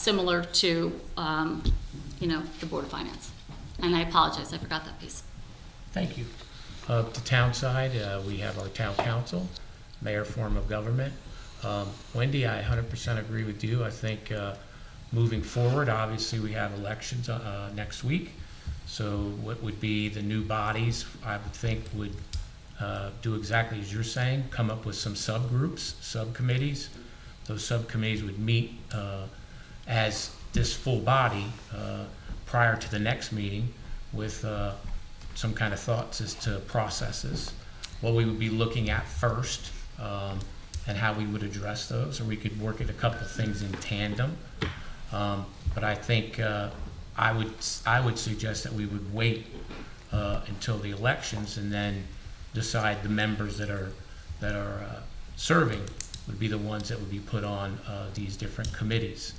similar to, the Board of Finance. And I apologize, I forgot that piece. Thank you. The town side, we have our town council, mayor form of government. Wendy, I 100% agree with you. I think moving forward, obviously we have elections next week. So what would be the new bodies, I would think would do exactly as you're saying, come up with some subgroups, subcommittees. Those subcommittees would meet as this full body prior to the next meeting with some kind of thoughts as to processes, what we would be looking at first, and how we would address those, or we could work at a couple of things in tandem. But I think I would suggest that we would wait until the elections and then decide the members that are serving would be the ones that would be put on these different committees.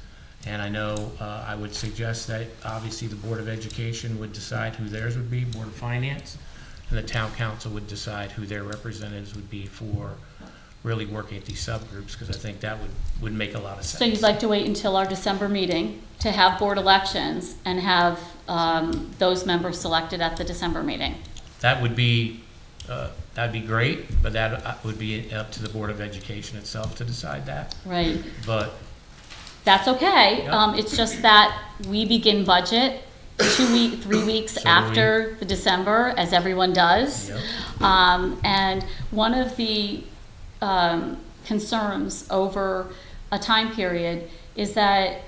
And I know I would suggest that obviously the Board of Education would decide who theirs would be, Board of Finance, and the Town Council would decide who their representatives would be for really working at these subgroups, because I think that would make a lot of sense. So you'd like to wait until our December meeting to have board elections and have those members selected at the December meeting? That would be that'd be great, but that would be up to the Board of Education itself to decide that. Right. But that's okay. Yep. It's just that we begin budget 3 weeks So do after the December, as everyone does. Yep. And one of the concerns over a time period is that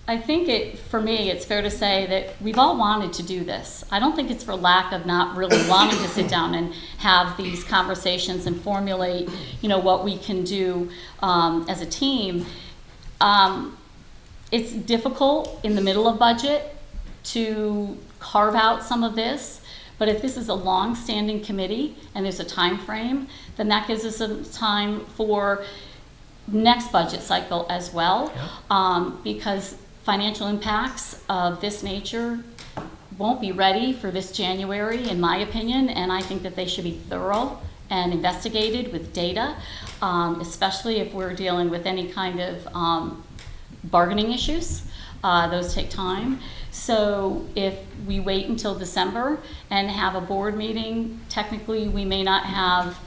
I think for me, it's fair to say that we've all wanted to do this. I don't think it's for lack of not really wanting to sit down and have these conversations and formulate, what we can do as a team. It's difficult in the middle of budget to carve out some of this, but if this is a long-standing committee and there's a time frame, then that gives us some time for next budget cycle as well. Yep. Because financial impacts of this nature won't be ready for this January, in my opinion, and I think that they should be thorough and investigated with data, especially if we're dealing with any kind of bargaining issues. Those take time. So if we wait until December and have a board meeting, technically we may not have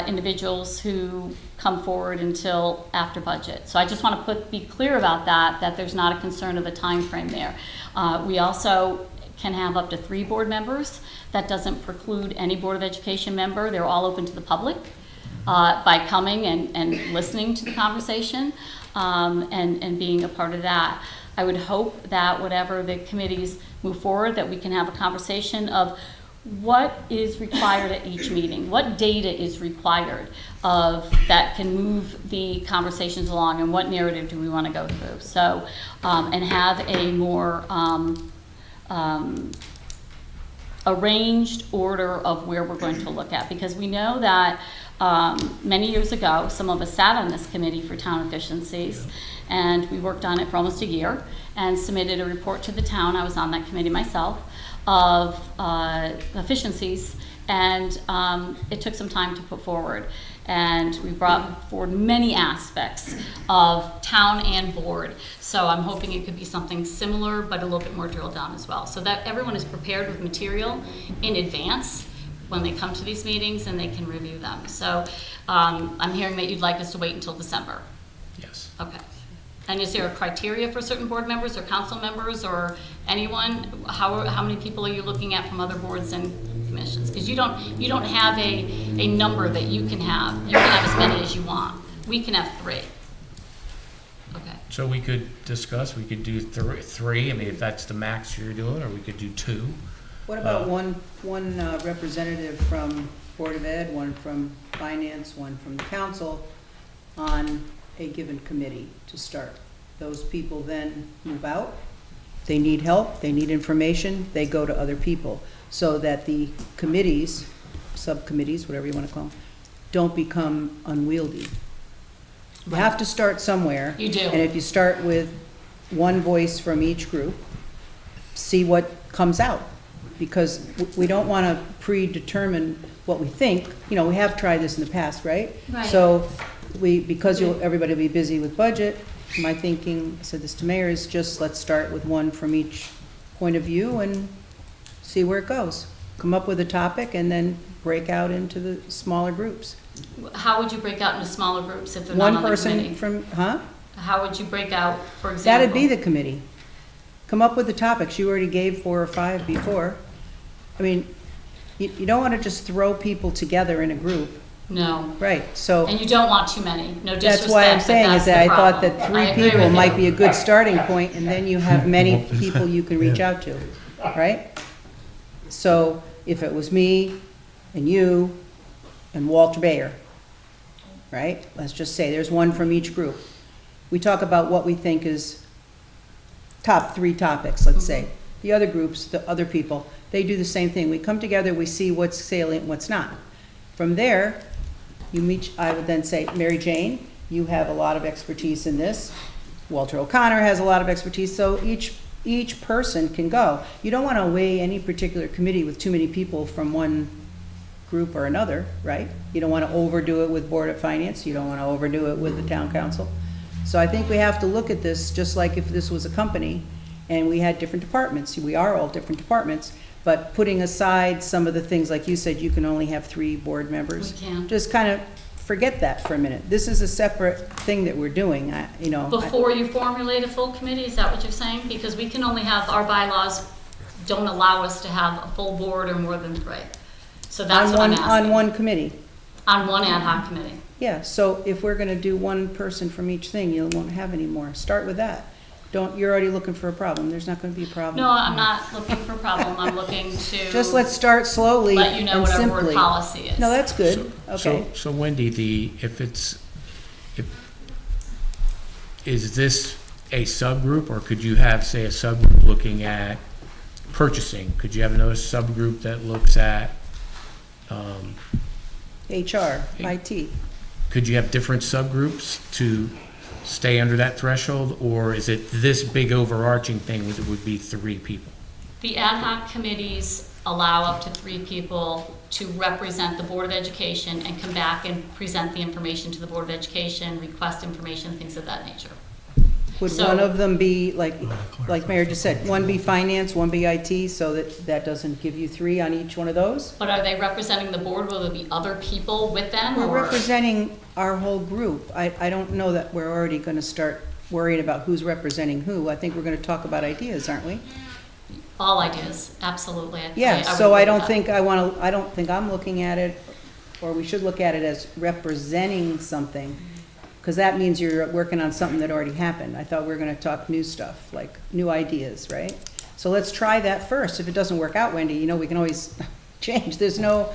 individuals who come forward until after budget. So I just want to be clear about that there's not a concern of a time frame there. We also can have up to 3 board members. That doesn't preclude any Board of Education member. They're all open to the public by coming and listening to the conversation and being a part of that. I would hope that whatever the committees move forward, that we can have a conversation of what is required at each meeting, what data is required that can move the conversations along, and what narrative do we want to go through. So, and have a more arranged order of where we're going to look at, because we know that many years ago, some of us sat on this committee for town efficiencies, and we worked on it for almost a year and submitted a report to the town. I was on that committee myself, of efficiencies, and it took some time to put forward. And we brought forward many aspects of town and board. So I'm hoping it could be something similar, but a little bit more drilled down as well, so that everyone is prepared with material in advance when they come to these meetings and they can review them. So I'm hearing that you'd like us to wait until December. yes. Okay. And is there a criteria for certain board members or council members or anyone? How many people are you looking at from other boards and commissions? Because you don't have a number that you can have. You can have as many as you want. We can have 3. Okay. So we could discuss, we could do 3, I mean, if that's the max you're doing, or we could do 2. What about one representative from Board of Ed, one from Finance, one from the council on a given committee to start? Those people then move out, they need help, they need information, they go to other people, so that the committees, subcommittees, whatever you want to call them, don't become unwieldy. You have to start somewhere. You do. And if you start with one voice from each group, see what comes out. Because we don't want to predetermine what we think. We have tried this in the past, right? Right. So because everybody will be busy with budget, my thinking, I said this to Mayor, is just let's start with one from each point of view and see where it goes. Come up with a topic and then break out into the smaller groups. How would you break out into smaller groups if they're not One on the person committee? from, huh? How would you break out, for example? That'd be the committee. Come up with the topics. You already gave 4 or 5 before. I mean, you don't want to just throw people together in a group. No. Right, so And you don't want too many. No disrespect, that's why I'm but saying that's is that I the thought problem. that I 3 agree people with might you. be a good starting point, and then you have many people you can reach out to, right? So if it was me and you and Walter Bayer, right? Let's just say there's one from each group. We talk about what we think is top 3 topics, let's say. The other groups, the other people, they do the same thing. We come together, we see what's salient, what's not. From there, you meet, I would then say, Mary Jane, you have a lot of expertise in this. Walter O'Connor has a lot of expertise, so each person can go. You don't want to weigh any particular committee with too many people from one group or another, right? You don't want to overdo it with Board of Finance, you don't want to overdo it with the Town Council. So I think we have to look at this just like if this was a company and we had different departments. We are all different departments, but putting aside some of the things, like you said, you can only have 3 board members. We can. Just kind of forget that for a minute. This is a separate thing that we're doing, Before you formulate a full committee, is that what you're saying? Because we can only have, our bylaws don't allow us to have a full board or more than 3. So that's what I'm asking. On one committee. On one ad hoc committee. Yeah, so if we're gonna do one person from each thing, you won't have any more. Start with that. You're already looking for a problem. There's not gonna be a problem. No, I'm not looking for a problem. I'm looking to Just let's start slowly let you know and what our simply. board policy is. No, that's good, okay. So Wendy, is this a subgroup, or could you have, say, a subgroup looking at purchasing? Could you have another subgroup that looks at, HR, IT. could you have different subgroups to stay under that threshold, or is it this big overarching thing that would be 3 people? The ad hoc committees allow up to 3 people to represent the Board of Education and come back and present the information to the Board of Education, request information, things of that nature. Would So- one of them be, like Mayor just said, one be finance, one be IT, so that doesn't give you 3 on each one of those? But are they representing the board? Will there be other people with them? We're or- representing our whole group. I don't know that we're already gonna start worrying about who's representing who. I think we're gonna talk about ideas, aren't we? All ideas, absolutely. Yeah, would so I agree don't with think I don't think I'm looking at it, or we should look at it as representing something, because that means you're working on something that already happened. I thought we were gonna talk new stuff, like new ideas, right? So let's try that first. If it doesn't work out, Wendy, we can always change. There's no, that.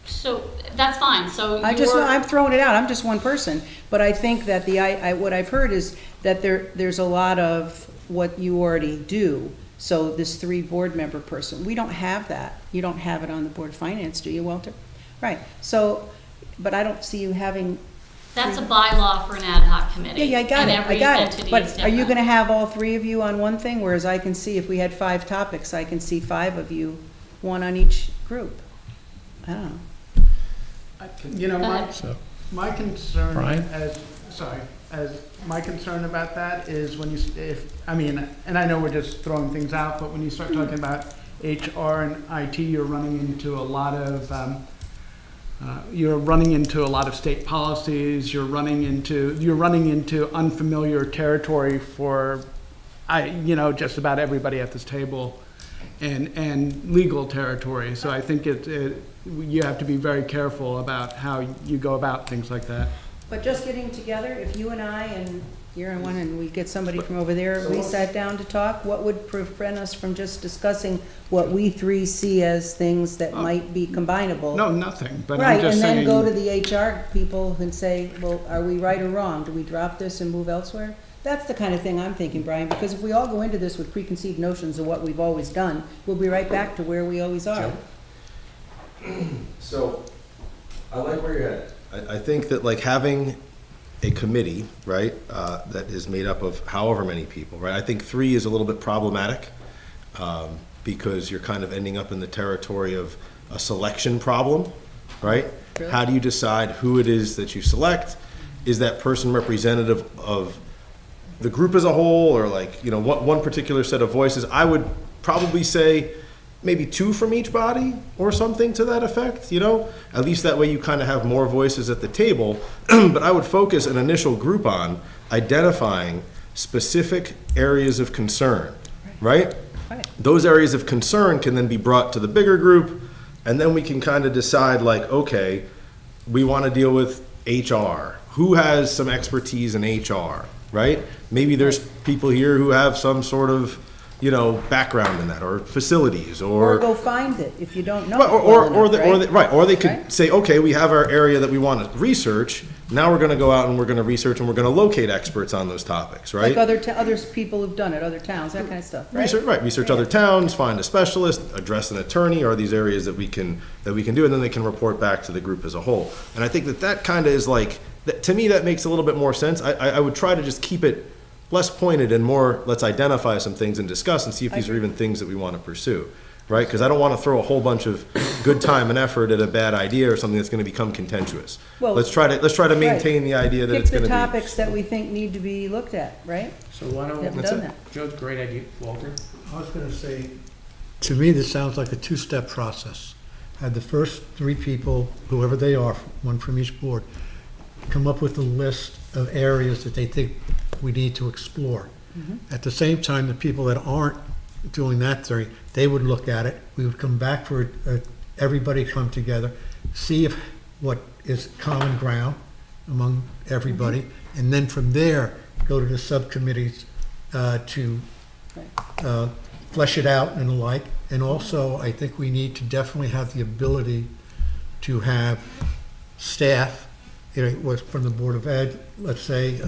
So, that's fine, so I'm throwing it out, I'm just one person. But I think that what I've heard is that there's a lot of what you already do. So this 3 board member person, we don't have that. You don't have it on the Board of Finance, do you, Walter? Right, so, but I don't see you having. That's a bylaw for an ad hoc committee. Yeah, I got and it, I every got it. entity But is are you different. gonna have all 3 of you on one thing? Whereas I can see, if we had 5 topics, I can see 5 of you, 1 on each group. I don't know. Go ahead. So, My concern Brian? as my concern about that is when and I know we're just throwing things out, but when you start talking about HR and IT, you're running into a lot of state policies. You're running into unfamiliar territory for just about everybody at this table, and legal territory. So I think you have to be very careful about how you go about things like that. But just getting together, if you and I and you're in one and we get somebody from over there, we sat down to talk, what would prevent us from just discussing what we 3 see as things that might be combinable? No, nothing, but I'm Right, just and saying. then go to the HR people and say, well, are we right or wrong? Do we drop this and move elsewhere? That's the kind of thing I'm thinking, Brian, because if we all go into this with preconceived notions of what we've always done, we'll be right back to where we always are. So, I like where you're at. I think that like having a committee, right, that is made up of however many people, right? I think 3 is a little bit problematic, because you're kind of ending up in the territory of a selection problem, right? Really? How do you decide who it is that you select? Is that person representative of the group as a whole, or like, you know, one particular set of voices, I would probably say maybe 2 from each body or something to that effect, you know? At least that way you kind of have more voices at the table. But I would focus an initial group on identifying specific areas of concern, right? Right. Those areas of concern can then be brought to the bigger group, and then we can kind of decide like, okay, we want to deal with HR. Who has some expertise in HR, right? Maybe there's people here who have some sort of, you know, background in that, or facilities, Or or go find it if you don't know. right, it well enough, or they could Right. say, okay, we have our area that we want to research. Now we're going to go out and we're going to research and we're going to locate experts on those topics, right? Like other people who've done it, other towns, that kind of stuff, right? Research other towns, find a specialist, address an attorney, are these areas that we can do, and then they can report back to the group as a whole. And I think that kind of is like, to me, that makes a little bit more sense. I would try to just keep it less pointed and more, let's identify some things and discuss and see if these are even things that we want to pursue, right? Because I don't want to throw a whole bunch of good time and effort at a bad idea or something that's going to become contentious. Well, Let's try to maintain the idea that it's going to Pick be. the topics that we think need to be looked at, right? So why don't, We haven't that's done it. that. Joe's great idea, Walter. I was going to say, to me, this sounds like a two-step process. Have the first 3 people, whoever they are, one from each board, come up with a list of areas that they think we need to explore. At the same time, the people that aren't doing that theory, they would look at it. We would come back for everybody to come together, see if what is common ground among everybody, and then from there, go to the subcommittees to flesh it out and the like. And also, I think we need to definitely have the ability to have staff, you know, it was from the Board of Ed, let's say,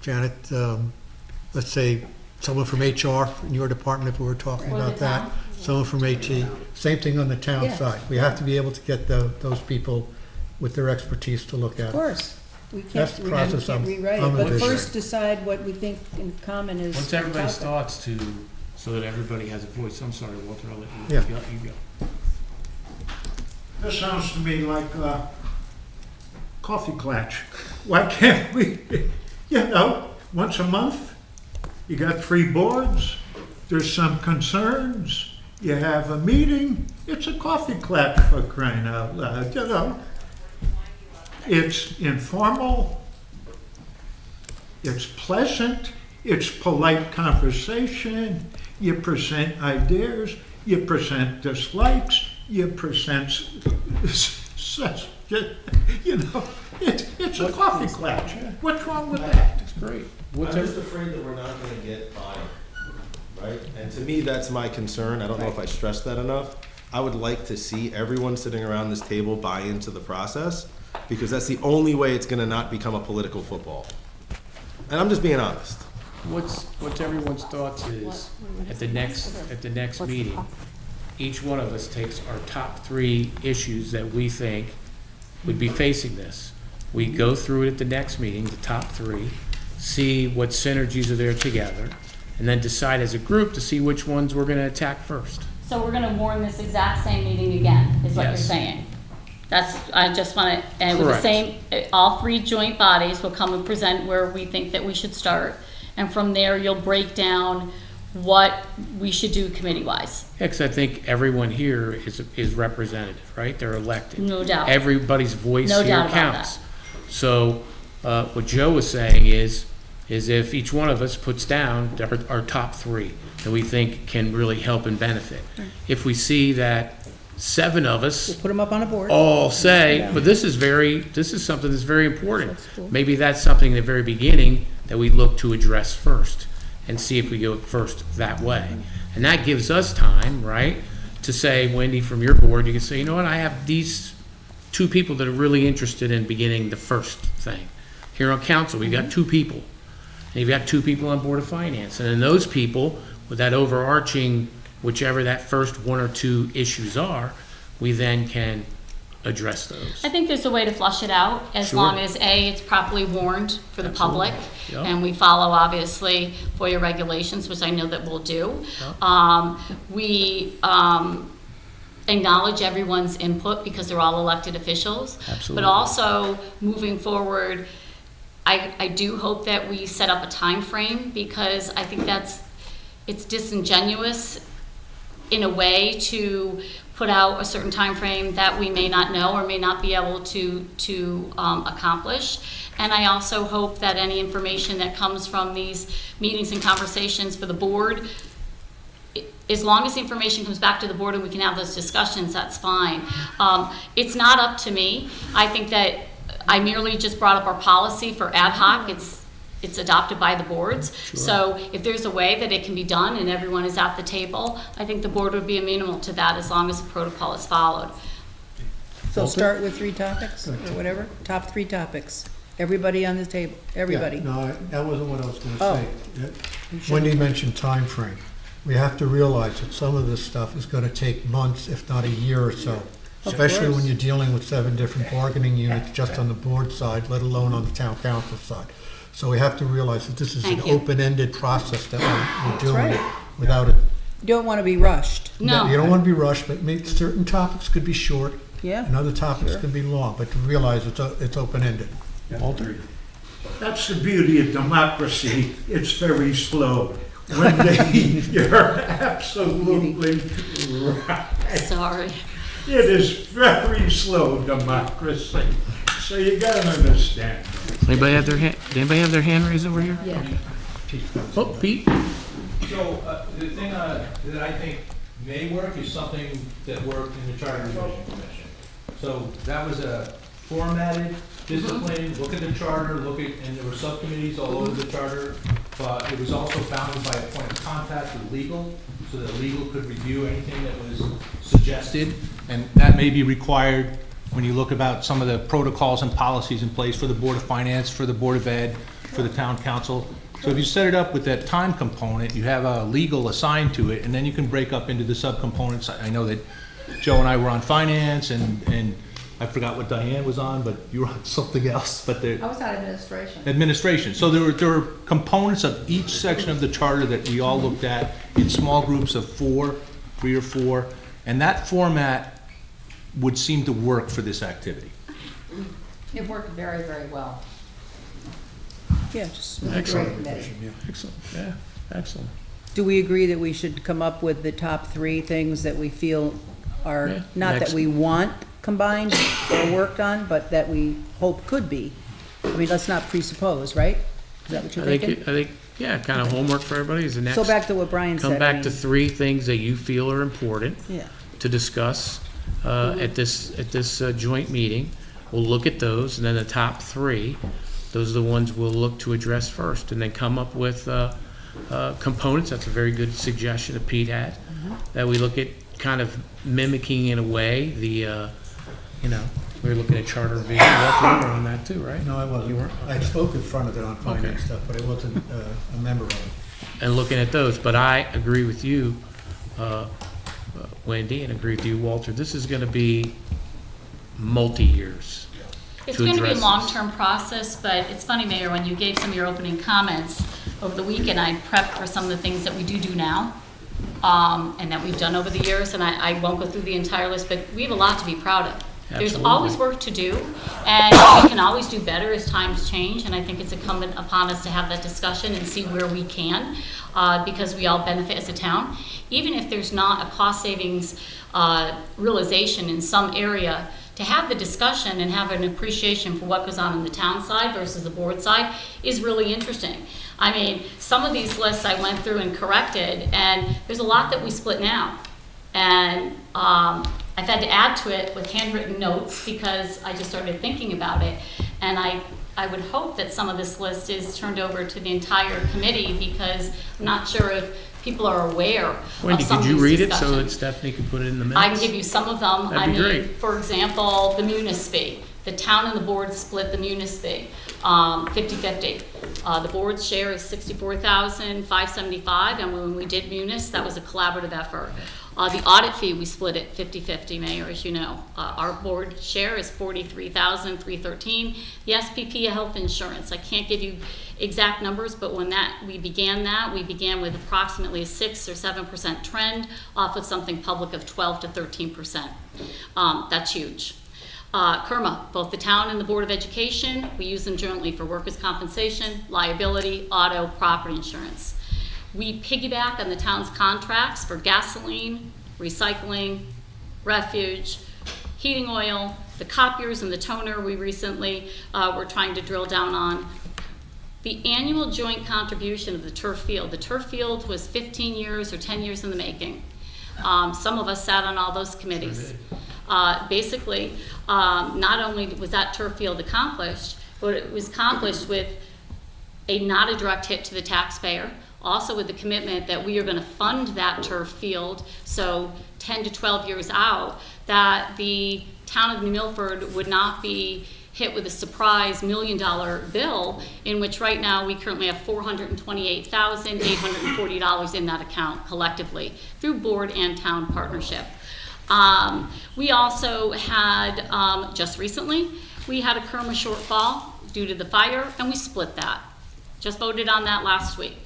Janet, let's say someone from HR in your department, if we were talking Or the about that, town. someone from AT, same thing on the town Yeah. side. We have to be able to get those people with their expertise to look at Of it. course. We That's can't, the we process can't I'm- rewrite I'm it, but envisioning. first decide what we think in common is. What's everybody's topic. thoughts to, so that everybody has a voice? I'm sorry, Walter, I'll let Yeah. you go. This sounds to me like a coffee klatch. Why can't we, you know, once a month, you got 3 boards, there's some concerns, you have a meeting, it's a coffee klatch for crying out loud, you know. It's informal, it's pleasant, it's polite conversation, you present ideas, you present dislikes, you present, you know, it's a coffee klatch. What's wrong with that? It's great. I'm What's just afraid that we're not going to get buy-in, right? And to me, that's my concern. I don't know if I stressed that enough. I would like to see everyone sitting around this table buy into the process, because that's the only way it's going to not become a political football. And I'm just being honest. What's everyone's thoughts is, at the next meeting, each one of us takes our top 3 issues that we think would be facing this. We go through it at the next meeting, the top 3, see what synergies are there together, and then decide as a group to see which ones we're gonna attack first. So we're gonna warn this exact same meeting again, is what you're Yes. saying? I just wanna, and with the Correct. same, all 3 joint bodies will come and present where we think that we should start. And from there, you'll break down what we should do committee-wise. Yeah, 'cause I think everyone here is representative, right? They're elected. No doubt. Everybody's voice No here doubt about counts. So, what Joe was saying is if each one of us puts down our top 3 that we think can really help and benefit. If we see that 7 of us We'll put them up on a board. all say, Yeah. but this is something that's very important. Maybe that's something at the very beginning that we look to address first and see if we go first that way. And that gives us time, right, to say, Wendy, from your board, you can say, you know what, I have these 2 people that are really interested in beginning the first thing. Here on council, we've got 2 people. And you've got 2 people on Board of Finance. And then those people, with that overarching, whichever that first 1 or 2 issues are, we then can address those. I think there's a way to flush it out, as Sure. long as, A, it's properly warned for the public, Yep. and we follow, obviously, FOIA regulations, which I know that we'll do. We acknowledge everyone's input, because they're all elected officials. Absolutely. But also, moving forward, I do hope that we set up a time frame, because I think it's disingenuous in a way to put out a certain time frame that we may not know or may not be able to accomplish. And I also hope that any information that comes from these meetings and conversations for the board, as long as the information comes back to the board and we can have those discussions, that's fine. It's not up to me. I think that I merely just brought up our policy for ad hoc. It's adopted by the boards. So if there's a way that it can be done and everyone is at the table, I think the board would be amenable to that as long as the protocol is followed. So start with 3 topics or whatever, top 3 topics. Everybody on the table, everybody. Yeah, no, that wasn't what I was Oh. gonna say. Wendy mentioned time frame. We have to realize that some of this stuff is gonna take months, if not a year or so. Especially when you're dealing with 7 different bargaining units just on the board side, let alone on the town council side. So we have to realize that this is an Thank you. open-ended process that we're doing right. without it. You don't want to be rushed. No. You don't wanna be rushed, but certain topics could be short Yeah. and other topics Sure. could be long, but to realize it's open-ended. Walter? That's the beauty of democracy. It's very slow. Wendy, you're absolutely right. Sorry. It is very slow democracy. So you gotta understand. Anybody have their hand raised over here? Yeah. Oh, Pete? So, the thing that I think may work is something that worked in the Charter Revision Commission. So that was a formatted discipline, look at the charter, and there were subcommittees all over the charter, but it was also bounded by a point of contact with legal, so that legal could review anything that was suggested, and that may be required when you look about some of the protocols and policies in place for the Board of Finance, for the Board of Ed, for the Town Council. So if you set it up with that time component, you have a legal assigned to it, and then you can break up into the subcomponents. I know that Joe and I were on finance, and I forgot what Diane was on, but you were on something else, but there. I was on administration. Administration. So there were components of each section of the charter that we all looked at in small groups of 3 or 4, and that format would seem to work for this activity. It worked very, very well. Yeah, just. Excellent. Great. Excellent, yeah, excellent. Do we agree that we should come up with the top 3 things that we feel are, Yeah, not that next. we want combined or worked on, but that we hope could be? I mean, let's not presuppose, right? Is that what you're thinking? Yeah, kind of homework for everybody is the next. So back to what Brian said. Come I back to mean, 3 things that you feel are important Yeah, to discuss at this joint meeting. We'll look at those, and then the top 3, those are the ones we'll look to address first, and then come up with components. That's a very good suggestion that Pete had, that we look at kind of mimicking in a way the, we were looking at charter revision. Walter, you were on that too, right? No, I wasn't. You weren't? I spoke in front of it on finance Okay. stuff, but I wasn't a member of it. And looking at those, but I agree with you, Wendy, and agree with you, Walter. This is going to be multi-years. It's to going to be a address this. long-term process, but it's funny, Mayor, when you gave some of your opening comments over the weekend, I prepped for some of the things that we do now, and that we've done over the years, and I won't go through the entire list, but we have a lot to be proud of. There's Absolutely. always work to do, and we can always do better as times change, and I think it's incumbent upon us to have that discussion and see where we can, because we all benefit as a town. Even if there's not a cost savings realization in some area, to have the discussion and have an appreciation for what goes on the town side versus the board side is really interesting. I mean, some of these lists I went through and corrected, and there's a lot that we split now. And I've had to add to it with handwritten notes because I just started thinking about it. And I would hope that some of this list is turned over to the entire committee, because I'm not sure if people are aware Wendy, of some could of you these read it so that discussions. Stephanie can put it in the minutes? I can give you some of them. That'd be great. For example, the munis fee. The town and the board split the munis fee, 50-50. The board's share is $64,575, and when we did munis, that was a collaborative effort. The audit fee, we split it 50-50, Mayor, as you know. Our board share is $43,313. The SPP health insurance, I can't give you exact numbers, but when we began with approximately a 6 or 7% trend off of something public of 12 to 13%. That's huge. KERMA, both the town and the Board of Education, we use them jointly for workers' compensation, liability, auto, property insurance. We piggyback on the town's contracts for gasoline, recycling, refuge, heating oil, the copiers and the toner we recently were trying to drill down on. The annual joint contribution of the turf field. The turf field was 15 years or 10 years in the making. Some of us sat on all those committees. Basically, not only was that turf field accomplished, but it was accomplished with not a direct hit to the taxpayer, also with the commitment that we are going to fund that turf field, so 10 to 12 years out, that the town of New Milford would not be hit with a surprise $1 million bill, in which right now we currently have $428,840 in that account collectively through board and town partnership. We also had, just recently, we had a KERMA shortfall due to the fire, and we split that. Just voted on that last week.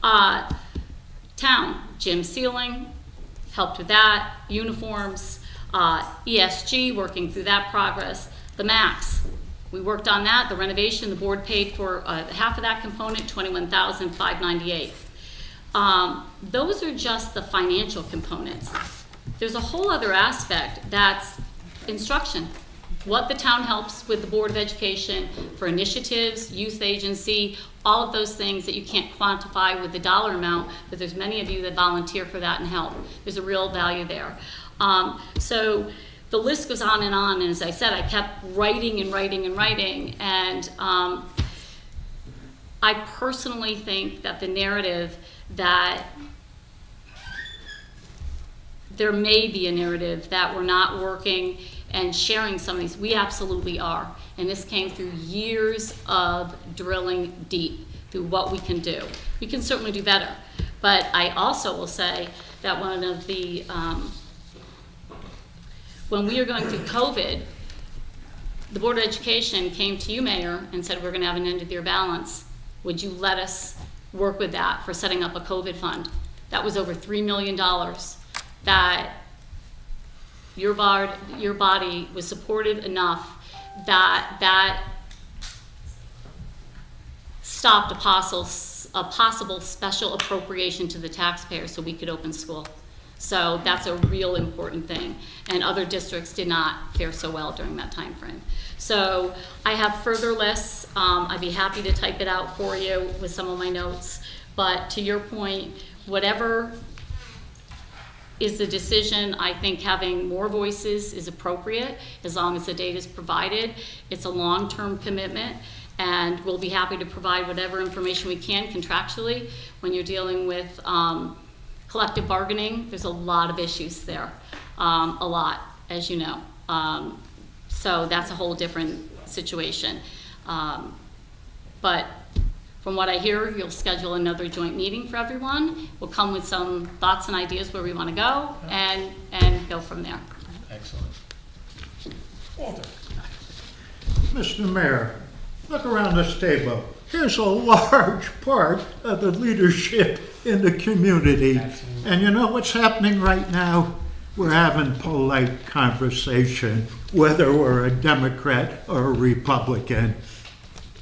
Town, gym ceiling, helped with that, uniforms, ESG, working through that progress. The max, we worked on that, the renovation, the board paid for half of that component, $21,598. Those are just the financial components. There's a whole other aspect that's instruction. What the town helps with the Board of Education for initiatives, youth agency, all of those things that you can't quantify with the dollar amount, but there's many of you that volunteer for that and help. There's a real value there. So the list goes on, and as I said, I kept writing and writing and writing, and I personally think that the narrative that there may be a narrative that we're not working and sharing some of these, we absolutely are. And this came through years of drilling deep through what we can do. We can certainly do better. But I also will say that one of the, when we were going through COVID, the Board of Education came to you, Mayor, and said, we're gonna have an end of year balance. Would you let us work with that for setting up a COVID fund? That was over $3 million that your body was supportive enough that stopped a possible special appropriation to the taxpayer so we could open school. So that's a real important thing. And other districts did not fare so well during that time frame. So I have further lists. I'd be happy to type it out for you with some of my notes. But to your point, whatever is the decision, I think having more voices is appropriate as long as the data is provided. It's a long-term commitment, and we'll be happy to provide whatever information we can contractually. When you're dealing with collective bargaining, there's a lot of issues there, a lot, as you know. So that's a whole different situation. But from what I hear, you'll schedule another joint meeting for everyone. We'll come with some thoughts and ideas where we want to go, and go from there. Excellent. Walter. Mr. Mayor, look around this table. Here's a large part of the leadership in the community. Absolutely. And you know what's happening right now? We're having polite conversation, whether we're a Democrat or a Republican.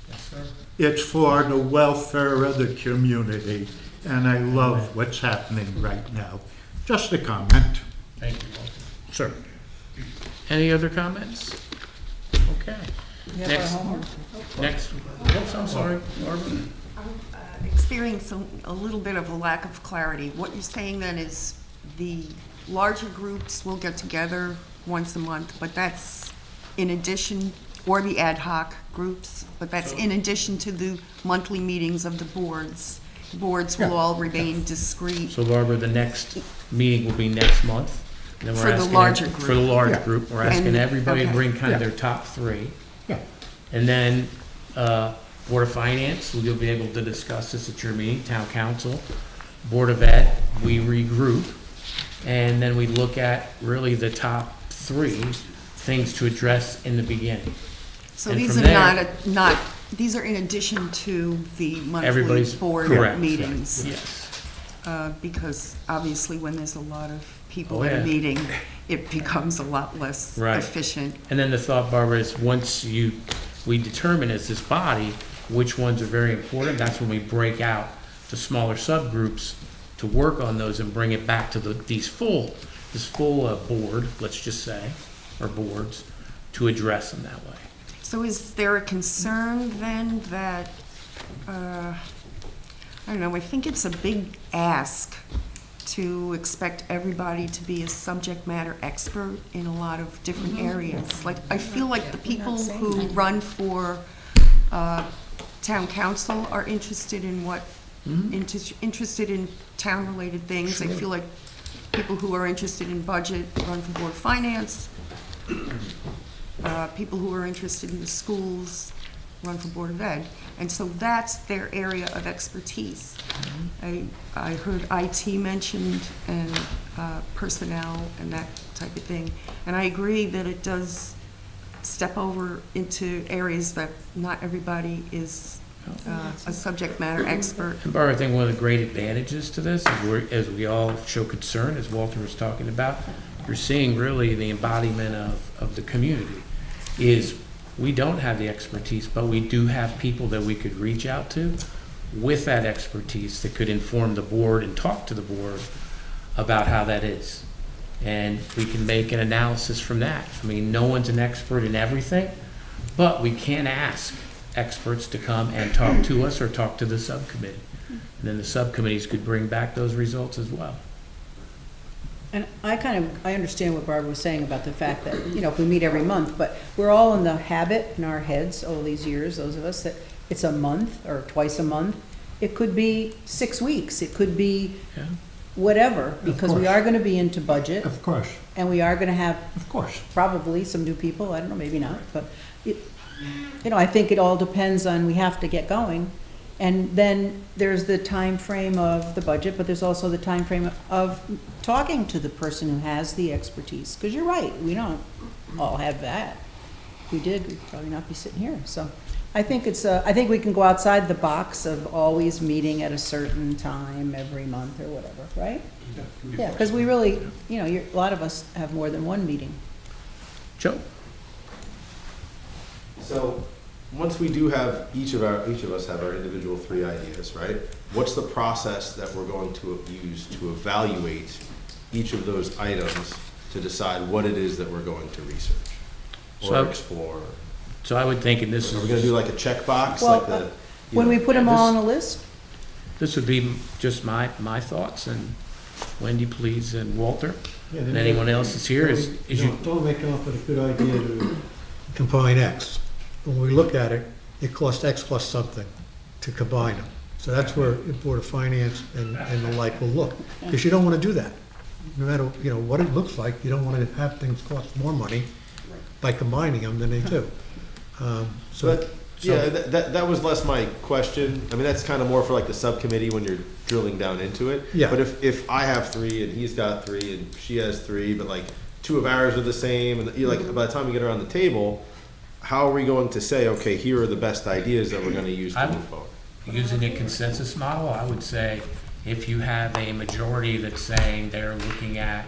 Yes, sir. It's for the welfare of the community, and I love what's happening right now. Just a comment. Thank you, Walter. Sir. Any other comments? Okay. Next, oops, I'm sorry, Barbara. Experiencing a little bit of a lack of clarity. What you're saying then is the larger groups will get together once a month, but that's in addition, or the ad hoc groups, but that's in addition to the monthly meetings of the boards. Boards will all remain discrete. So Barbara, the next meeting will be next month. And then we're For the asking larger For the group. large Yeah. group, we're asking And- everybody to okay. bring kind of Yeah. their top three. Yeah. And then, Board of Finance, you'll be able to discuss this at your meeting, Town Council, Board of Ed, we regroup, and then we look at really the top three things to address in the beginning. So And these from are there- not, these are in addition to the monthly Everybody's board correct. meetings. Yes. Because obviously when there's a lot of people Oh, at yeah. a meeting, it becomes a lot less Right. efficient. And then the thought, Barbara, is we determine as this body which ones are very important, that's when we break out the smaller subgroups to work on those and bring it back to this full board, let's just say, or boards, to address them that way. So is there a concern then that, I don't know, I think it's a big ask to expect everybody to be a subject matter expert in a lot of different areas. Like, I feel like the people who run for town council are interested in interested in town-related things. I feel like people who are interested in budget run for Board of Finance. People who are interested in the schools run for Board of Ed. And so that's their area of expertise. I heard IT mentioned and personnel and that type of thing. And I agree that it does step over into areas that not everybody is a subject matter expert. And Barbara, I think one of the great advantages to this is as we all show concern, as Walter was talking about, you're seeing really the embodiment of the community. Is we don't have the expertise, but we do have people that we could reach out to with that expertise that could inform the board and talk to the board about how that is. And we can make an analysis from that. I mean, no one's an expert in everything, but we can ask experts to come and talk to us or talk to the subcommittee. And then the subcommittees could bring back those results as well. And I understand what Barbara was saying about the fact that, if we meet every month, but we're all in the habit in our heads all these years, those of us, that it's a month or twice a month. It could be 6 weeks, it could be Yeah. whatever, because we course. are gonna be into budget, Of course, and we are gonna have of course. probably some new people, I don't know, maybe not, but I think it all depends on, we have to get going. And then there's the time frame of the budget, but there's also the time frame of talking to the person who has the expertise. Because you're right, we don't all have that. If we did, we'd probably not be sitting here. So I think I think we can go outside the box of always meeting at a certain time every month or whatever, right? Yeah, because we really, a lot of us have more than one meeting. Joe? So, once we do have, each of us have our individual 3 ideas, right? What's the process that we're going to use to evaluate each of those items to decide what it is that we're going to research or So- explore? So I would think, and this Are we is, gonna do like a checkbox, Well, like the? When we put them all on a list, this would be just my thoughts, and Wendy, please, and Walter, Yeah, and anyone else is here, is you, Don't they come up with a good idea to combine X? When we look at it, it costs X plus something to combine them. So that's where the Board of Finance and the like will look, because you don't want to do that. No matter, what it looks like, you don't want to have things cost more money by combining them than they do. But, yeah, that was less my question. I mean, that's kind of more for like the subcommittee when you're drilling down into it. Yeah. But if I have 3 and he's got 3 and she has 3, but like 2 of ours are the same, and you're like, by the time we get around the table, how are we going to say, okay, here are the best ideas that we're gonna use to move forward? using a consensus model, I would say, if you have a majority that's saying they're looking at,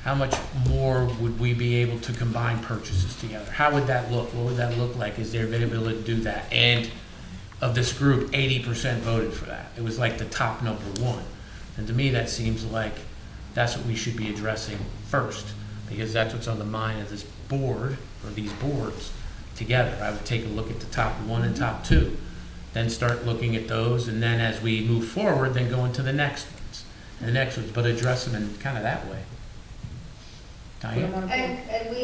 how much more would we be able to combine purchases together? How would that look? What would that look like? Is there availability to do that? And of this group, 80% voted for that. It was like the top number 1. And to me, that seems like that's what we should be addressing first, because that's what's on the mind of this board, or these boards together. I would take a look at the top 1 and top 2, then start looking at those, and then as we move forward, then go into the next ones, and the next ones, but address them in kind of that way. Diane? And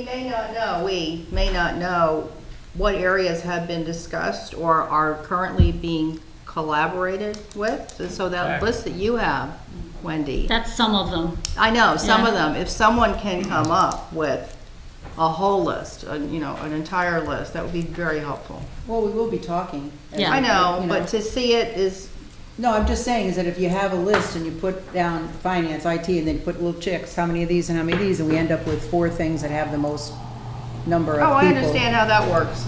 we may not know what areas have been discussed or are currently being collaborated with. And so that Exactly. list that you have, Wendy, That's some of them. I know, some Yeah. of them, if someone can come up with a whole list, an entire list, that would be very helpful. well, we will be talking. Yeah. I know, but to see it is, No, I'm just saying is that if you have a list and you put down finance, IT, and then put little checks, how many of these and how many of these, and we end up with 4 things that have the most number of people. oh, I understand how that works.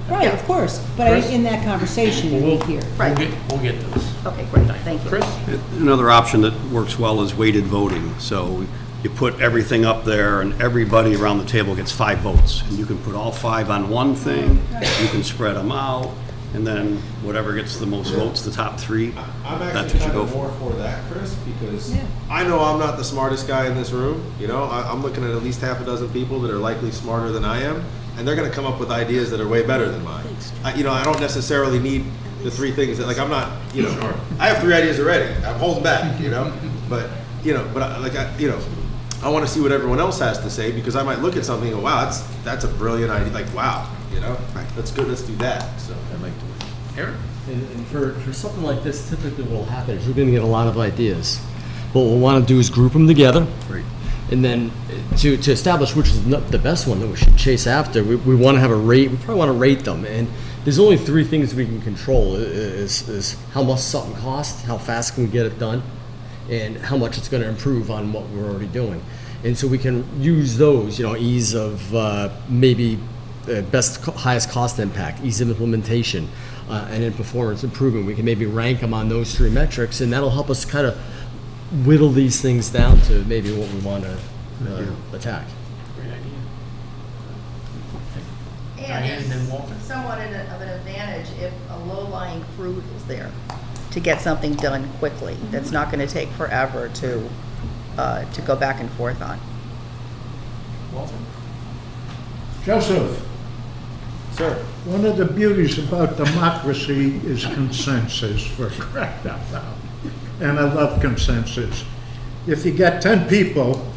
Right, of course, but Chris? in that conversation you need here. Right. We'll get those. Okay, great, thank you. Another option that works well is weighted voting. So you put everything up there and everybody around the table gets 5 votes. And you can put all 5 on one thing, you can spread them out, and then whatever gets the most votes, the top 3, I'm that's actually what you kind go of more for. for that, Chris, because I know I'm not the smartest guy in this room. You know, I'm looking at least half a dozen people that are likely smarter than I am, and they're going to come up with ideas that are way better than mine. I don't necessarily need the 3 things that, like, I'm not, I have 3 ideas already. I'm holding back, but I want to see what everyone else has to say, because I might look at something and go, wow, that's a brilliant idea. Like, wow, that's good. Let's do that. So I like to. Eric? And for something like this, typically what will happen is we're going to get a lot of ideas. What we'll want to do is group them together. Right. And then to establish which is the best one that we should chase after, we want to have a rate. We probably want to rate them. And there's only 3 things we can control: is how much something costs, how fast can we get it done, and how much it's going to improve on what we're already doing. And so we can use those, ease of maybe highest cost impact, ease of implementation, and then performance improvement. We can maybe rank them on those 3 metrics, and that'll help us kind of whittle these things down to maybe what we want to attack. Great idea. And and then Walter. it's somewhat of an advantage if a low-lying fruit is there to get something done quickly. That's not going to take forever to go back and forth on. Walter? Joseph, Sir. one of the beauties about democracy is consensus, for crying out loud. And I love consensus. If you get 10 people,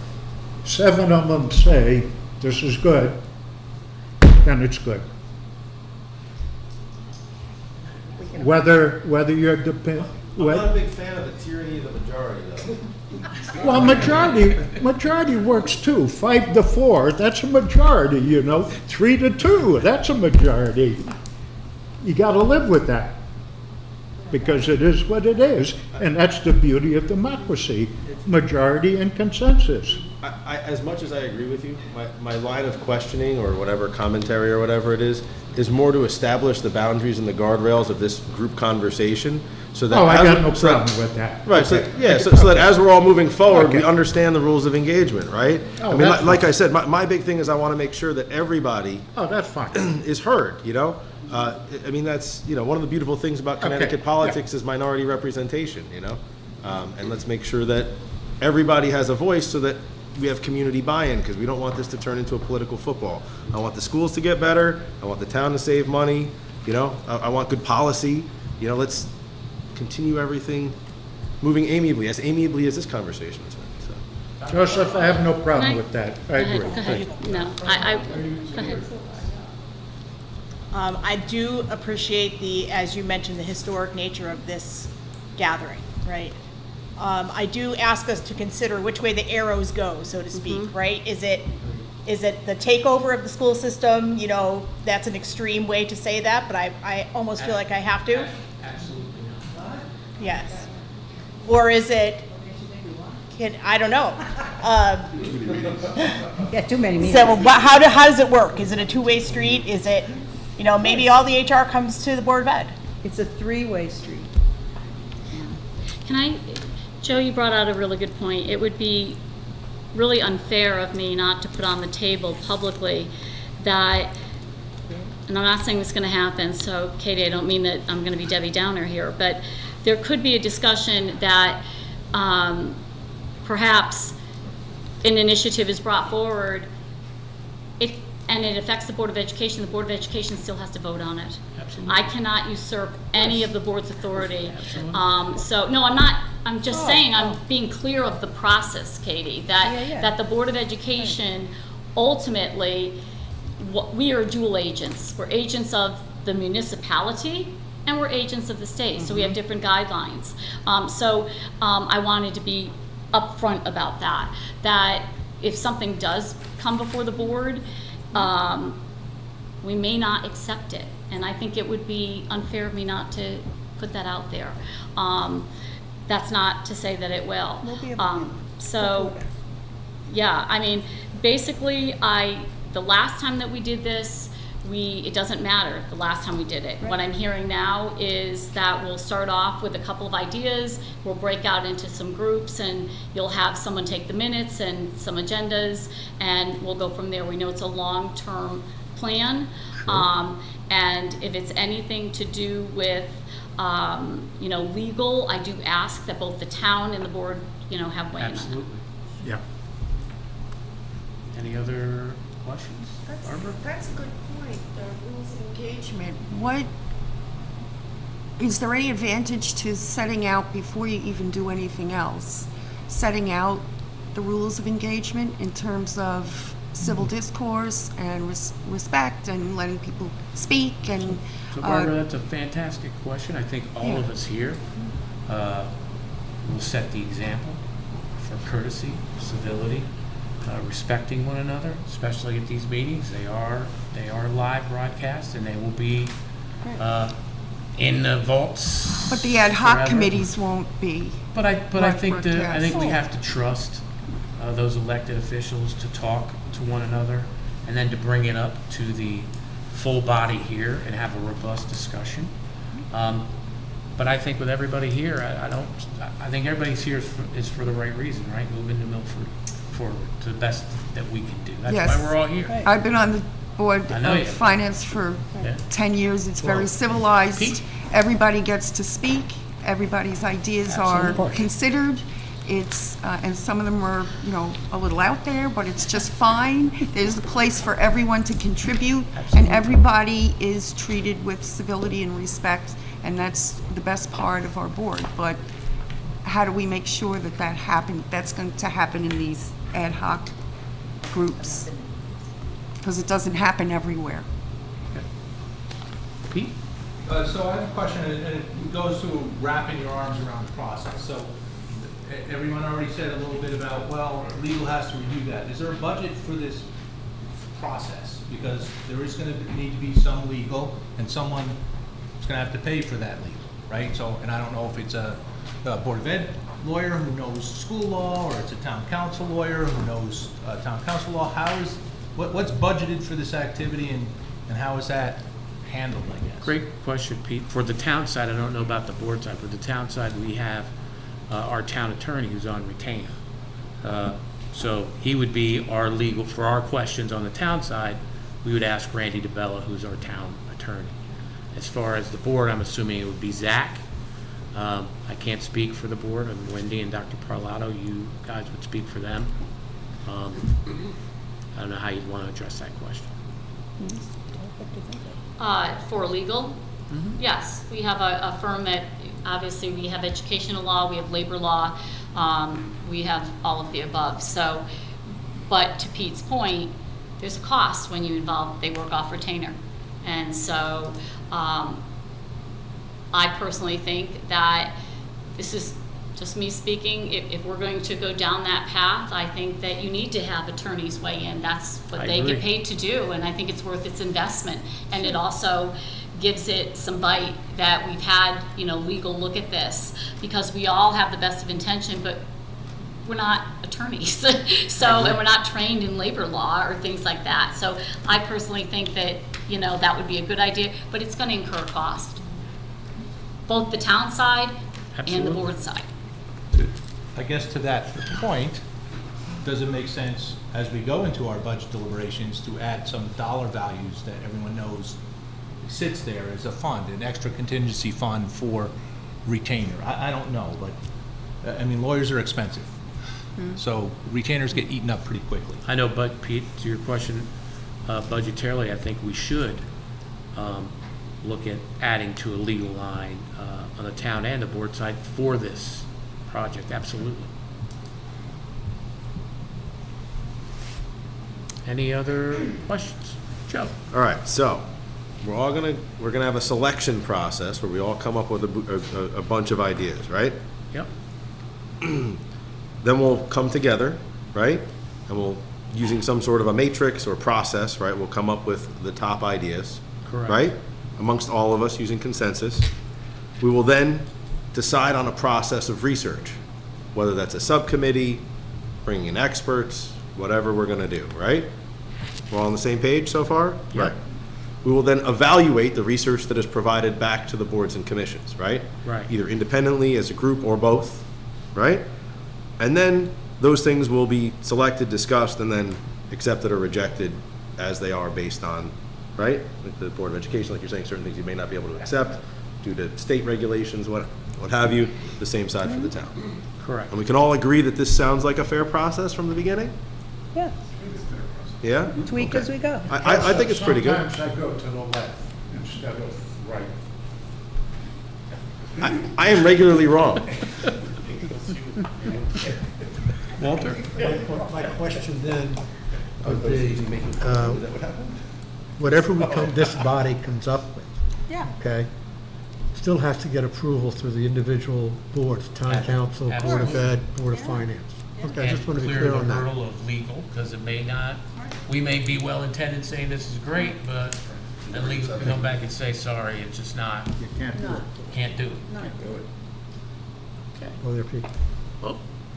7 of them say, this is good, then it's good. Whether you're I'm not a big fan of the tyranny of the majority, though. well, majority works too. 5-4, that's a majority, 3-2, that's a majority. You got to live with that, because it is what it is, and that's the beauty of democracy: majority and consensus. I as much as I agree with you, my line of questioning or whatever commentary or whatever it is more to establish the boundaries and the guardrails of this group conversation, so that I got no problem with that. Right. Okay. So that as we're all moving forward, Okay. we understand the rules of engagement, right? Oh, I mean, that's like fine. I said, my big thing is I want to make sure that everybody Oh, that's fine. is heard. I mean, that's one of the beautiful things about Connecticut yeah. politics is minority representation. And let's make sure that everybody has a voice, so that we have community buy-in, because we don't want this to turn into a political football. I want the schools to get better. I want the town to save money. I want good policy. Let's continue everything moving amiably as this conversation has been. So. Joseph, I have no problem Can I- with that. I Go ahead, agree. go ahead. No, go ahead. I do appreciate as you mentioned, the historic nature of this gathering, right? I do ask us to consider which way the arrows go, so to speak, right? Is it the takeover of the school system? That's an extreme way to say that, but I almost feel like I have to. Absolutely not. Yes. Or is it, I don't know. Yeah, too many meetings. So how does it work? Is it a two-way street? Is it, maybe all the HR comes to the Board of Ed? It's a 3-way street. Joe, you brought out a really good point. It would be really unfair of me not to put on the table publicly that, and I'm not saying this is going to happen, so Katie, I don't mean that I'm going to be Debbie Downer here, but there could be a discussion that perhaps an initiative is brought forward, and it affects the Board of Education. The Board of Education still has to vote on it. Absolutely. I cannot usurp any of the board's authority. I'm just saying, I'm being clear of the process, Katie, that the Board of Education, ultimately, we are dual agents. We're agents of the municipality, and we're agents of the state, so we have different guidelines. I wanted to be upfront about that if something does come before the board, we may not accept it, and I think it would be unfair of me not to put that out there. That's not to say that it will. Basically, the last time that we did this, it doesn't matter the last time we did it. What I'm hearing now is that we'll start off with a couple of ideas, we'll break out into some groups, and you'll have someone take the minutes and some agendas, and we'll go from there. We know it's a long-term plan. And if it's anything to do with, legal, I do ask that both the town and the board, have weigh in on that. Absolutely. Yeah. Any other questions? Barbara? That's a good point, the rules of engagement. Is there any advantage to setting out, before you even do anything else, setting out the rules of engagement in terms of civil discourse and respect and letting people speak and... So Barbara, that's a fantastic question. I think all of us here will set the example for courtesy, civility, respecting one another, especially at these meetings. They are live broadcasts, and they will be in the vaults. But the ad hoc forever. Committees won't be. But I think broadcast. we have to trust those elected officials to talk to one another, and then to bring it up to the full body here and have a robust discussion. But I think with everybody here, I think everybody's here is for the right reason, right? Moving New Milford forward to the best that we can do. That's Yes. why we're all here. I've been on the board I know you of have. finance for Yeah. 10 years. It's very Well, civilized. Pete. Everybody gets to speak. Everybody's ideas are Absolutely. considered. It's, and some of them are, a little out there, but it's just fine. There's a place for everyone to contribute, and everybody is treated with civility and respect, and that's the best part of our board. But how do we make sure that that's going to happen in these ad hoc groups? Because it doesn't happen everywhere. Pete? So I have a question, and it goes to wrapping your arms around the process. So everyone already said a little bit about, well, legal has to review that. Is there a budget for this process? Because there is going to need to be some legal, and someone is going to have to pay for that legal, right? So, and I don't know if it's a Board of Ed lawyer who knows school law, or it's a town council lawyer who knows town council law. What's budgeted for this activity, and how is that handled, I guess? Great question, Pete. For the town side, I don't know about the board side, but the town side, we have our town attorney who's on retainer. So he would be our legal, for our questions on the town side, we would ask Randy DeBella, who's our town attorney. As far as the board, I'm assuming it would be Zach. I can't speak for the board, and Wendy and Dr. Parlato, you guys would speak for them. I don't know how you'd want to address that question. For legal, yes, we have a firm that, obviously, we have educational law, we have labor law, we have all of the above. So, but to Pete's point, there's a cost when you they work off retainer. And so, I personally think that this is just me speaking. If we're going to go down that path, I think that you need to have attorneys weigh in. That's what they get paid to do, and I think it's worth its investment. And it also gives it some bite that we've had, legal look at this, because we all have the best of intention, but we're not attorneys. So, and we're not trained in labor law or things like that. So I personally think that, that would be a good idea, but it's going to incur cost. Both the town side and the board side. I guess to that point, does it make sense as we go into our budget deliberations to add some dollar values that everyone knows sits there as a fund, an extra contingency fund for retainer? I don't know, but lawyers are expensive. So retainers get eaten up pretty quickly. I know, but Pete, to your question, budgetarily, I think we should look at adding to a legal line on the town and the board side for this project, absolutely. Any other questions? Joe? All right, so we're gonna have a selection process where we all come up with a bunch of ideas, right? Yep. Then we'll come together, right? And we'll, using some sort of a matrix or process, right, we'll come up with the top ideas. Correct. Right? Amongst all of us using consensus. We will then decide on a process of research, whether that's a subcommittee, bringing in experts, whatever we're gonna do, right? We're all on the same page so far? Yep. Right. We will then evaluate the research that is provided back to the boards and commissions, right? Right. Either independently, as a group, or both, right? And then those things will be selected, discussed, and then accepted or rejected as they are based on, right? Like the Board of Education, like you're saying, certain things you may not be able to accept due to state regulations, what have you, the same side for the town. Correct. And we can all agree that this sounds like a fair process from the beginning? Yeah, Yeah? tweak as we go. I think it's pretty good. Sometimes I go to the left instead of right. I am regularly wrong. Walter? My question then would be, whatever this body comes up with, Yeah. okay, still has to get approval through the individual boards, town council, Board of Ed, Board of Finance. Okay, I just want to be clear on And clear the that. hurdle of legal, because it may not, we may be well-intended saying this is great, but then legal can come back and say, sorry, it's just not, You can't do it. can't do it. Other people.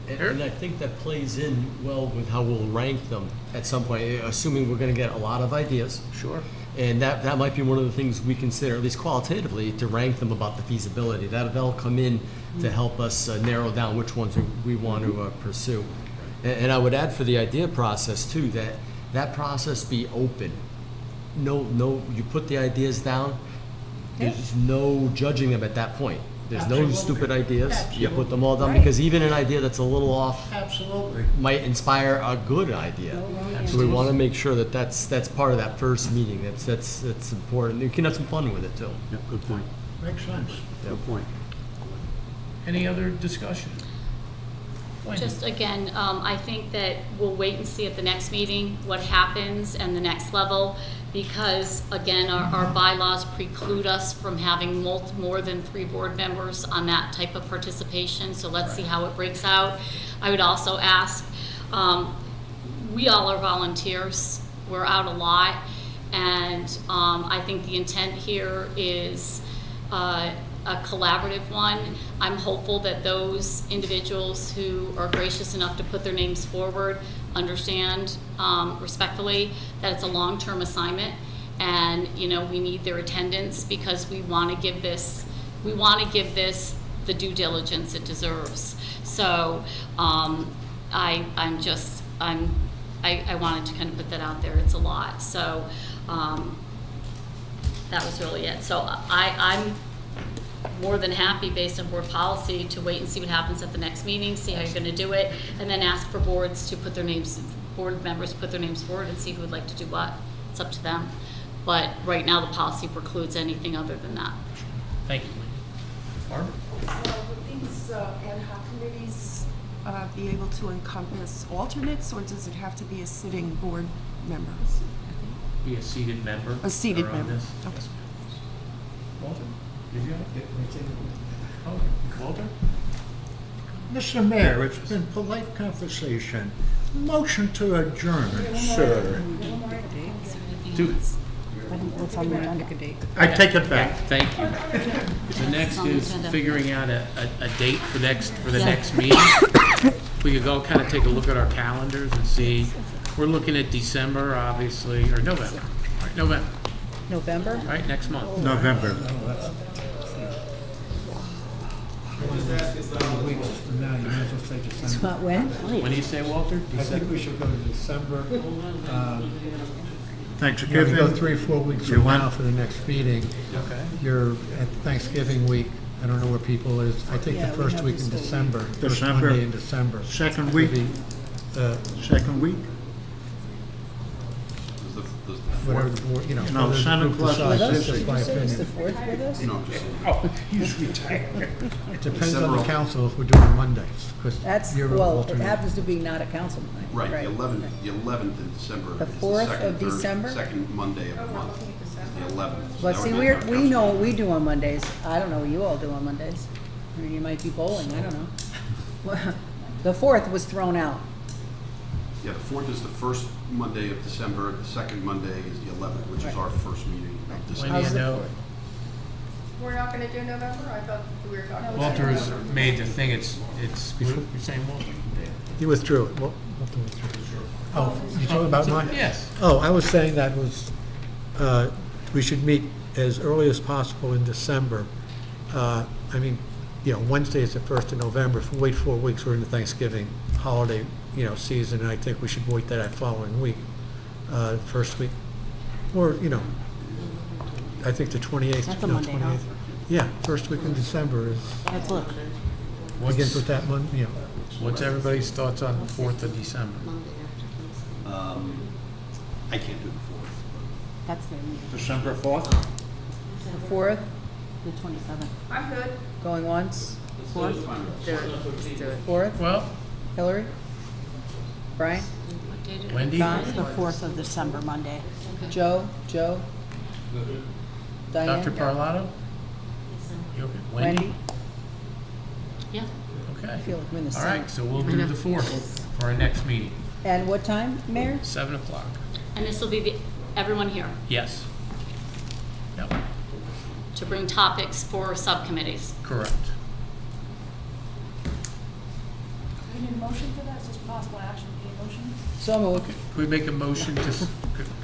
And I think that plays in well with how we'll rank them at some point, assuming we're gonna get a lot of ideas. Sure. And that might be one of the things we consider, at least qualitatively, to rank them about the feasibility. That'll come in to help us narrow down which ones we want to pursue. And I would add for the idea process too, that process be open. No, you put the ideas down, there's no judging them at that point. There's no stupid ideas. You put them all down, because even an idea that's a little off Absolutely. might inspire a good idea. So we want to make sure that that's part of that first meeting. That's important. You can have some fun with it too. Yeah, good point. Makes sense. Good point. Any other discussion? Wendy? Just again, I think that we'll wait and see at the next meeting what happens and the next level, because again, our bylaws preclude us from having more than 3 board members on that type of participation, so let's see how it breaks out. I would also ask, we all are volunteers, we're out a lot, and I think the intent here is a collaborative one. I'm hopeful that those individuals who are gracious enough to put their names forward understand respectfully that it's a long-term assignment, and we need their attendance, because we want to give this the due diligence it deserves. So I wanted to kind of put that out there. It's a lot. So that was really it. So I'm more than happy, based on board policy, to wait and see what happens at the next meeting, see how you're going to do it, and then ask for boards to put their names, board members put their names forward and see who would like to do what. It's up to them. But right now, the policy precludes anything other than that. Thank you, Wendy. Barbara? Would these ad hoc committees be able to encompass alternates, or does it have to be a sitting board member? Be a seated member. A seated around member. this. Okay. Yes, ma'am. Walter? Did you have it? Oh, Walter? Mr. Mayor, it's been polite conversation. Motion to adjourn, sir. I take it back. Thank you. The next is figuring out a date for the next meeting. We could go kind of take a look at our calendars and see, we're looking at December, obviously, or November. All right, November, November? all right, next month. November. It's not when? When do you say, Walter? I think we should go to December. Thanksgiving. You go 3 or 4 weeks You from want- now for the next meeting. Okay. You're at Thanksgiving week. I don't know where people is. I think the Yeah, we first have week this in whole- December. First December. Monday in December. Second Would week, be, second week? whatever the board, No, whatever the Santa group Claus decides, was that's this just my Is the opinion. 4th with us? He's retired. It depends on the council if we're doing Mondays, because That's, you're well, it alternate. happens to be not a council night. Right, the 11th in December. The is 4th second of Thursday- December? Second Monday of the month, is the 11th. So But that see, would make our we council know what meeting. we do on Mondays. I don't know what you all do on Mondays. I mean, you might be bowling, I don't know. The 4th was thrown out. Yeah, the 4th is the first Monday of December, the second Monday is the 11th, which is our first meeting of December. Wendy, I know We're not gonna do November? I thought we were talking about. Walter has made the thing, it's before, you're saying Walter? He withdrew it. Walter withdrew it. Oh, you talking about mine? Yes. Oh, I was saying that was, we should meet as early as possible in December. Wednesday is the 1st of November. If we wait 4 weeks, we're in the Thanksgiving holiday, season, and I think we should wait that following week, first week. Or, I think the 28th. That's a Monday, huh? 28th. Yeah, first week in December is, Let's look. begins with that Monday, What's everybody's thoughts on the 4th of December? I can't do the 4th. That's their meeting. December 4th? The 4th, The 27th. I'm good. going once, Let's do it. 4th, Well, Hillary? Brian? Wendy? Don? The 4th of December, Monday. Joe? Diane? Dr. Parlato? You okay? Wendy? Wendy? Yeah. Okay. I feel like we're in the All same. right, so we'll do the 4th for our next meeting, And what time, Mayor? 7 o'clock. And this will be everyone here Yes. Yep, to bring topics for subcommittees. correct. We need a motion for that, is this possible action, need a motion? So moved. Could we make a motion to,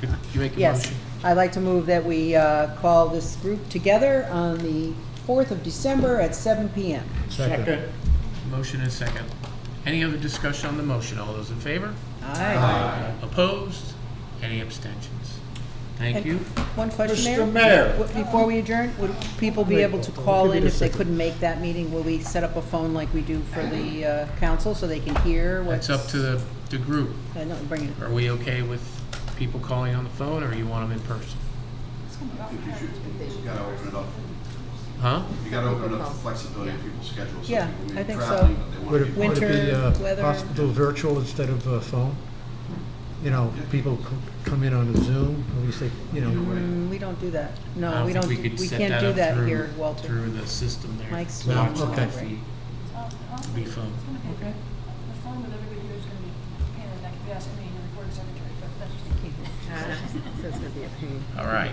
could you make a Yes, motion? I'd like to move that we call this group together on the 4th of December at 7 PM. Second. Motion and second. Any other discussion on the motion? All those in favor? Aye. Opposed? Any abstentions? Thank And you. One question, Mayor? Mr. Mayor. Before we adjourn, would people be able to call in if they couldn't make that meeting? Will we set up a phone like we do for the council so they can hear what's? It's up to the group. No, bring it. Are we okay with people calling on the phone, or you want them in person? You gotta open it up. Huh? You gotta open it up for flexibility of people's schedules. Some Yeah, people may be I think traveling, so. but they wanna Would be- it be Winter, weather. possible to do virtual instead of phone? People come in on a Zoom, or we say, We don't do that. I No, don't we think don't, we could we set can't that do up that through- here, Walter. Through the system there. Mike's To watch not the great. feed. It'd be fun. Okay. The phone with everybody here is gonna be a pain in the neck, if you ask me, your recording secretary, but that's. All right.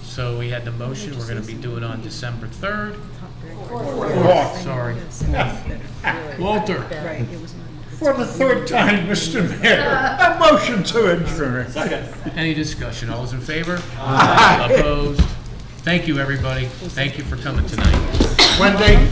So we had the motion, we're gonna be doing on December 3rd. Fourth. Sorry. Walter? Right, it was not. For the 3rd time, Mr. Mayor, a motion to adjourn. Any discussion? All those in favor? Opposed? Thank you, everybody. Thank you for coming tonight. Wendy?